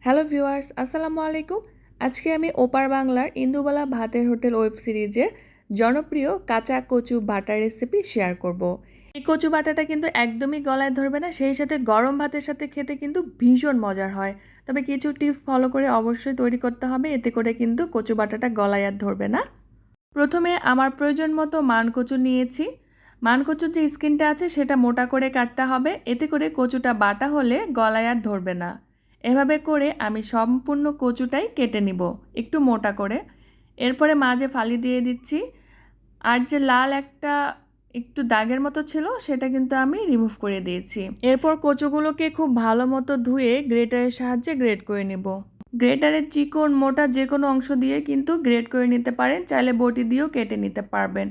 Hello viewers, আসসালামু আলাইকুম। আজকে আমি ওপার বাংলার ইন্দুবালা ভাতের হোটেল ওয়েব সিরিজের জনপ্রিয় কাঁচা কচু বাটা রেসিপি শেয়ার করব। এই কচু বাটাটা কিন্তু একদমই গলায় ধরবে না, সেই সাথে গরম ভাতের সাথে খেতে কিন্তু ভীষণ মজার হয়। তবে কিছু টিপস ফলো করে অবশ্যই তৈরি করতে হবে, এতে করে কিন্তু কচু বাটাটা গলায় আর ধরবে না। প্রথমে আমার প্রয়োজন মতো মানকচু নিয়েছি। মানকচুর যে স্কিনটা আছে সেটা মোটা করে কাটতে হবে, এতে করে কচুটা বাটা হলে গলায় আর ধরবে না। এভাবে করে আমি সম্পূর্ণ কচুটাই কেটে নিব একটু মোটা করে। এরপরে মাঝে ফালি দিয়ে দিচ্ছি। আর যে লাল একটা একটু দাগের মতো ছিল সেটা কিন্তু আমি রিমুভ করে দিয়েছি। এরপর কচুগুলোকে খুব ভালো মতো ধুয়ে গ্রেটারের সাহায্যে গ্রেট করে নেব। গ্রেটারের চিকন মোটা যে কোনো অংশ দিয়ে কিন্তু গ্রেট করে নিতে পারেন, চাইলে বটি দিয়েও কেটে নিতে পারবেন।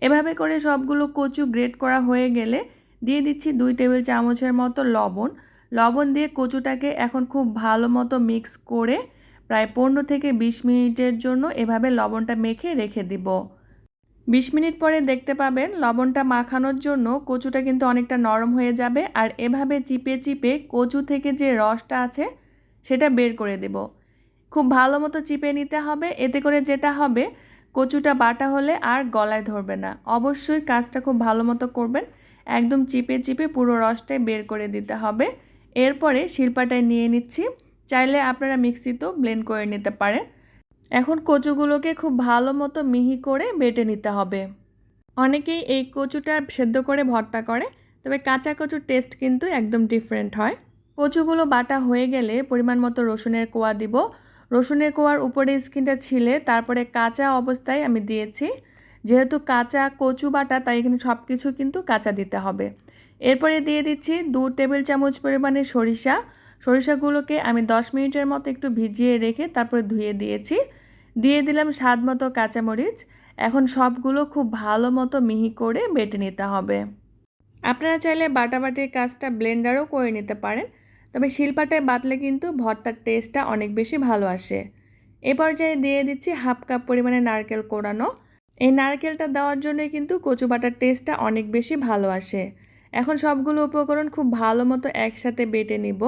এভাবে করে সবগুলো কচু গ্রেট করা হয়ে গেলে দিয়ে দিচ্ছি 2 টেবিল চামচের মতো লবণ। লবণ দিয়ে কচুটাকে এখন খুব ভালো মতো মিক্স করে প্রায় 15 থেকে 20 মিনিটের জন্য এভাবে লবণটা মেখে রেখে দিব। 20 মিনিট পরে দেখতে পাবেন লবণটা মাখানোর জন্য কচুটা কিন্তু অনেকটা নরম হয়ে যাবে, আর এভাবে চিপে চিপে কচু থেকে যে রসটা আছে সেটা বের করে দেব। খুব ভালো মতো চিপে নিতে হবে, এতে করে যেটা হবে কচুটা বাটা হলে আর গলায় ধরবে না। অবশ্যই কাজটা খুব ভালো মতো করবেন, একদম চিপে চিপে পুরো রসটাই বের করে দিতে হবে। এরপরে শিলপাটায় নিয়ে নিচ্ছি, চাইলে আপনারা মিক্সিতেও ব্লেন্ড করে নিতে পারেন। এখন কচুগুলোকে খুব ভালো মতো মিহি করে বেটে নিতে হবে। অনেকেই এই কচুটা সেদ্ধ করে ভর্তা করে, তবে কাঁচা কচুর টেস্ট কিন্তু একদম ডিফারেন্ট হয়। কচুগুলো বাটা হয়ে গেলে পরিমাণ মতো রসুনের কোয়া দিব। রসুনের কোয়ার উপরে স্কিনটা ছিলে তারপরে কাঁচা অবস্থায় আমি দিয়েছি। যেহেতু কাঁচা কচু বাটা তাই এখানে সব কিছু কিন্তু কাঁচা দিতে হবে। এরপরে দিয়ে দিচ্ছি 2 টেবিল চামচ পরিমাণে সরিষা। সরিষাগুলোকে আমি 10 মিনিটের মতো একটু ভিজিয়ে রেখে তারপরে ধুয়ে দিয়েছি। দিয়ে দিলাম স্বাদ মতো কাঁচামরিচ। এখন সবগুলো খুব ভালো মতো মিহি করে বেটে নিতে হবে। আপনারা চাইলে বাটাবাটির কাজটা ব্লেন্ডারও করে নিতে পারেন, তবে শিলপাটায় বাটলে কিন্তু ভর্তার টেস্টটা অনেক বেশি ভালো আসে। এ পর্যায়ে দিয়ে দিচ্ছি হাফ কাপ পরিমাণে নারকেল কোড়ানো। এই নারকেলটা দেওয়ার জন্য কিন্তু কচু বাটার টেস্টটা অনেক বেশি ভালো আসে। এখন সবগুলো উপকরণ খুব ভালো মতো একসাথে বেটে নিব।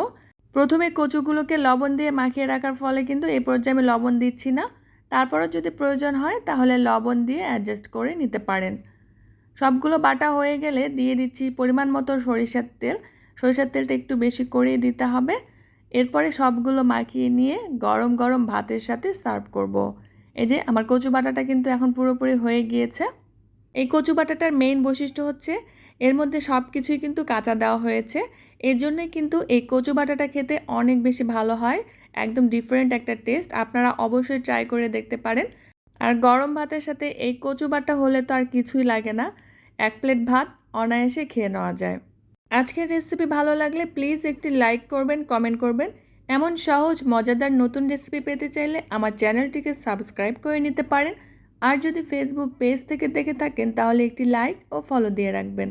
প্রথমে কচুগুলোকে লবণ দিয়ে মাখিয়ে রাখার ফলে কিন্তু এই পর্যায়ে আমি লবণ দিচ্ছি না। তারপরও যদি প্রয়োজন হয় তাহলে লবণ দিয়ে অ্যাডজাস্ট করে নিতে পারেন। সবগুলো বাটা হয়ে গেলে দিয়ে দিচ্ছি পরিমাণ মতো সরিষার তেল। সরিষার তেলটা একটু বেশি করেই দিতে হবে। এরপরে সবগুলো মাখিয়ে নিয়ে গরম গরম ভাতের সাথে সার্ভ করব। এই যে আমার কচু বাটাটা কিন্তু এখন পুরোপুরি হয়ে গিয়েছে। এই কচু বাটাটার মেইন বৈশিষ্ট্য হচ্ছে এর মধ্যে সব কিছুই কিন্তু কাঁচা দেওয়া হয়েছে। এর জন্যই কিন্তু এই কচু বাটাটা খেতে অনেক বেশি ভালো হয়। একদম ডিফারেন্ট একটা টেস্ট, আপনারা অবশ্যই ট্রাই করে দেখতে পারেন। আর গরম ভাতের সাথে এই কচু বাটা হলে তো আর কিছুই লাগে না, 1 প্লেট ভাত অনায়াসে খেয়ে নেওয়া যায়। আজকের রেসিপি ভালো লাগলে প্লিজ একটি লাইক করবেন, কমেন্ট করবেন। এমন সহজ মজাদার নতুন রেসিপি পেতে চাইলে আমার চ্যানেলটিকে সাবস্ক্রাইব করে নিতে পারেন। আর যদি ফেসবুক পেজ থেকে দেখে থাকেন তাহলে একটি লাইক ও ফলো দিয়ে রাখবেন।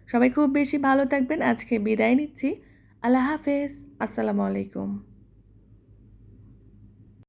সবাই খুব বেশি ভালো থাকবেন, আজকে বিদায় নিচ্ছি। আল্লাহ হাফেজ, আসসালামু আলাইকুম।